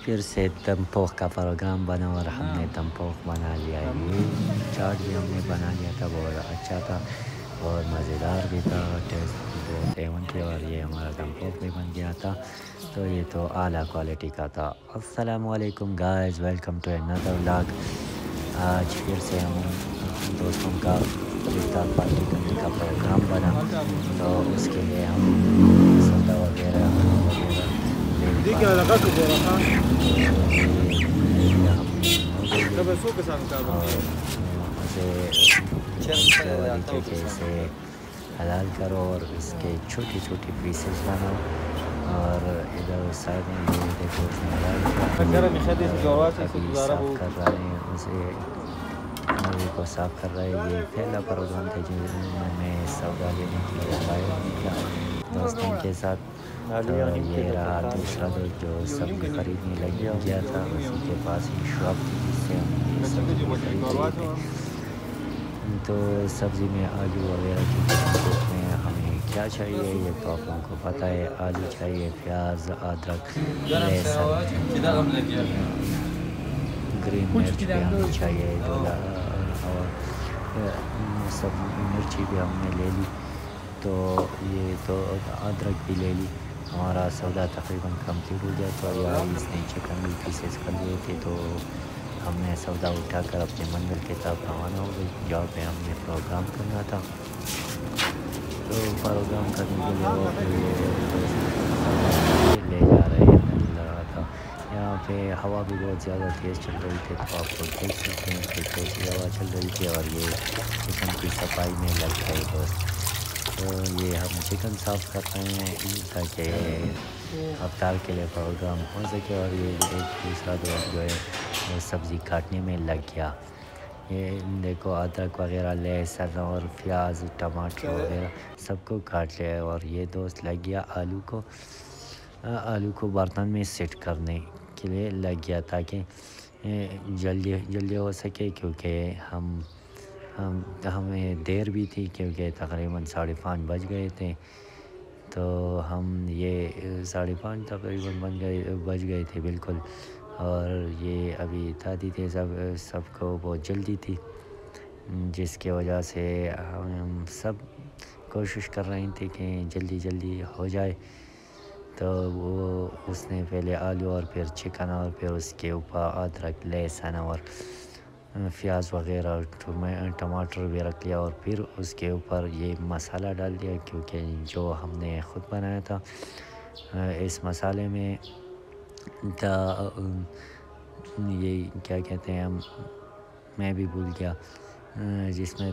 پھر سے دمپوخ کا پروگرام بنا اور ہم نے دمپوخ بنا لیا. یہ چاٹ بھی ہم نے بنا لیا تھا, بہت اچھا تھا اور مزیدار بھی تھا, ٹیسٹ بہت ایون تھی, اور یہ ہمارا دمپوخ بھی بن گیا تھا. تو یہ تو اعلیٰ کوالٹی کا تھا. السلام علیکم guys, welcome to another vlog. آج پھر سے ہم دوستوں کا افطار پارٹی کرنے کا پروگرام بنا, تو اس کے لیے ہم سودا وغیرہ وغیرہ لے اسے حلال کرو اور اس کے چھوٹی چھوٹی پیسز بناؤ. اور ادھر سائڈ میں یہ دیکھو اس نے حلال کیا, صاف کر رہا ہے اسے, مووی کو صاف کر رہا ہے. یہ پہلا پروگرام تھا جو میں سودا لینے کے لیے باہر نکلا دوستوں کے ساتھ. تو یہ رہا دوسرا دوست جو سبزی خریدنے لگ گیا تھا, اسی کے پاس ہی شاپ تھی جس سے ہم یہ سبزی خرید رہے تھے. تو سبزی میں آلو وغیرہ کی قسم میں ہمیں کیا چاہیے یہ تو آپ لوگوں کو پتہ ہے. آلو چاہیے, پیاز, ادرک, لہسن, گرین مرچ بھی ہمیں چاہیے, اور سب مرچی بھی ہم نے لے لی. تو یہ تو ادرک بھی لے لی. ہمارا سودا تقریباً کمپلیٹ ہو گیا. تو یار اس نے چکن بھی پیسز کر لیے تھے, تو ہم نے سودا اٹھا کر اپنے منزل کی طرف روانہ ہو گئی جہاں پہ ہم نے پروگرام کرنا تھا. تو پروگرام کرنے کے لیے لے جا رہے مل رہا تھا. یہاں پہ ہوا بھی بہت زیادہ تیز چل رہی تھی, تو آپ کو دیکھ سکتے ہیں کہ کیسی ہوا چل رہی تھی. اور یہ چکن کی صفائی میں لگ گئے دوست. تو یہ ہم چکن صاف کر رہے ہیں تاکہ افطار کے لیے پروگرام ہو سکے. اور یہ ایک دوسرا دوست جو ہے وہ سبزی کاٹنے میں لگ گیا. یہ دیکھو ادرک وغیرہ, لہسن اور پیاز, ٹماٹر وغیرہ سب کو کاٹ لیا. اور یہ دوست لگ گیا آلو کو برتن میں سیٹ کرنے کے لیے لگ گیا تاکہ جلدی ہو سکے, کیونکہ ہمیں دیر بھی تھی کیونکہ تقریباً 5:30 بج گئے تھے. تو ہم یہ 5:30 تقریباً بج گئے تھے بالکل. اور یہ ابھی دادی تھے, سب کو بہت جلدی تھی, جس کی وجہ سے ہم سب کوشش کر رہے تھے کہ جلدی ہو جائے. تو وہ اس نے پہلے آلو اور پھر چکن اور پھر اس کے اوپر ادرک, لہسن اور پیاز وغیرہ, ٹماٹر بھی رکھ لیا. اور پھر اس کے اوپر یہ مسالہ ڈال دیا, کیونکہ جو ہم نے خود بنایا تھا. اس مسالے میں یہ کیا کہتے ہیں میں بھی بھول گیا, جس میں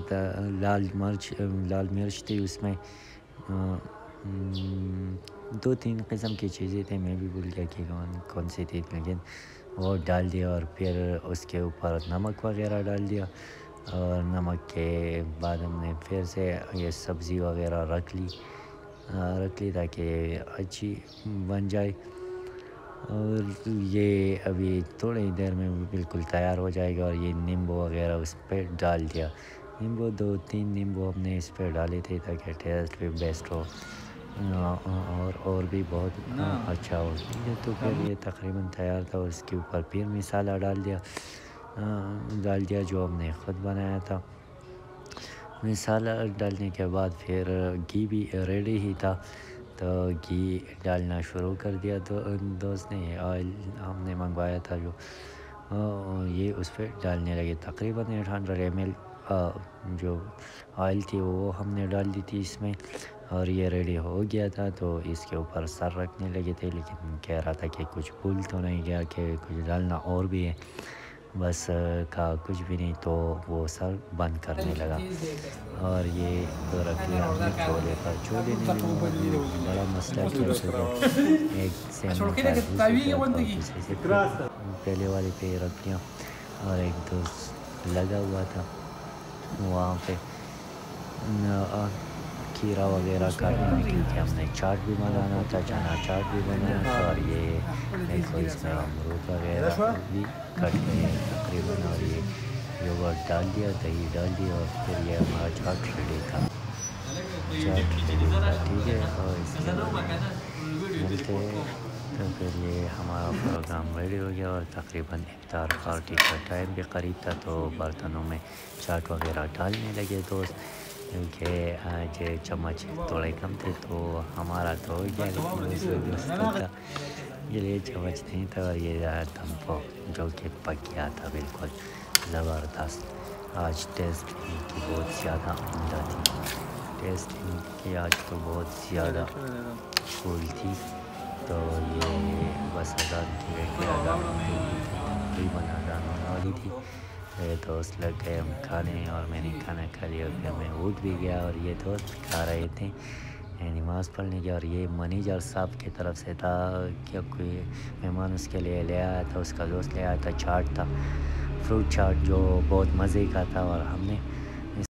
لال مرچ تھی. اس میں 2-3 قسم کی چیزیں تھیں, میں بھی بھول گیا کہ کون سی تھی, لیکن وہ ڈال دیا. اور پھر اس کے اوپر نمک وغیرہ ڈال دیا. اور نمک کے بعد ہم نے پھر سے یہ سبزی وغیرہ رکھ لی تاکہ اچھی بن جائے. اور یہ ابھی تھوڑی دیر میں بالکل تیار ہو جائے گا. اور یہ نیمبو وغیرہ اس پہ ڈال دیا. 2-3 نیمبو ہم نے اس پہ ڈالے تھے تاکہ ٹیسٹ بھی بیسٹ ہو اور بھی بہت اچھا ہو. تو پھر یہ تقریباً تیار تھا. اس کے اوپر پھر مسالہ ڈال دیا جو ہم نے خود بنایا تھا. مسالہ ڈالنے کے بعد پھر گھی بھی ریڈی ہی تھا, تو گھی ڈالنا شروع کر دیا. تو دوست نے آئل ہم نے منگوایا تھا جو یہ اس پہ ڈالنے لگے. تقریباً 800 ml جو آئل تھی وہ ہم نے ڈال دی تھی اس میں. اور یہ ریڈی ہو گیا تھا, تو اس کے اوپر سر رکھنے لگے تھے, لیکن کہہ رہا تھا کہ کچھ بھول تو نہیں گیا کہ کچھ ڈالنا اور بھی ہے. بس کہا کچھ بھی نہیں, تو وہ سر بند کرنے لگا. اور یہ تو رکھ لیا ہم نے چھولے پر. چھولے نے بھی بڑا مسئلہ کیا, کیونکہ ایک سے دوسرے سے پہلے والے پہ رکھ لیا. اور ایک دوست لگا ہوا تھا وہاں پہ کھیرا وغیرہ کاٹنے میں, کیونکہ ہم نے چاٹ بھی بنانا تھا, چنا چاٹ بھی بنانا تھا. اور یہ دیکھو اس میں امرود وغیرہ بھی کٹ گئے تقریباً. اور یہ یوگرٹ ڈال دیا, دہی ڈال دیا, اور پھر یہ ہمارا چاٹ ریڈی تھا. ٹھیک ہے, اور اس کے ملتے ہیں. تو پھر یہ ہمارا پروگرام ریڈی ہو گیا اور تقریباً افطار پارٹی کا ٹائم بھی قریب تھا، تو برتنوں میں چاٹ وغیرہ ڈالنے لگے دوست، کیونکہ آج چمچ تھوڑے کم تھے تو ہمارا تو ہو گیا، لیکن دوسرے دوستوں کا یہ لیے چمچ نہیں تھا، اور یہ دمپو جو کہ پک گیا تھا بالکل زبردست۔ آج ٹیسٹ ان کی بہت زیادہ عمدہ تھی، ٹیسٹ ان کی آج تو بہت زیادہ فول تھی۔ تو یہ بس اذان کی ویٹ پہ اذان ہوتے ہی تقریباً اذان ہونے والی تھی، میرے دوست لگ گئے ہم کھانے، اور میں نے کھانا کھا لیا، پھر میں اٹھ بھی گیا، اور یہ دوست کھا رہے تھے نماز پڑھنے کی، اور یہ منیجر صاحب کی طرف سے تھا کہ کوئی مہمان اس کے لیے لے آیا تھا، اس کا دوست لے آیا تھا، چاٹ تھا، فروٹ چاٹ جو بہت مزے کا تھا، اور ہم نے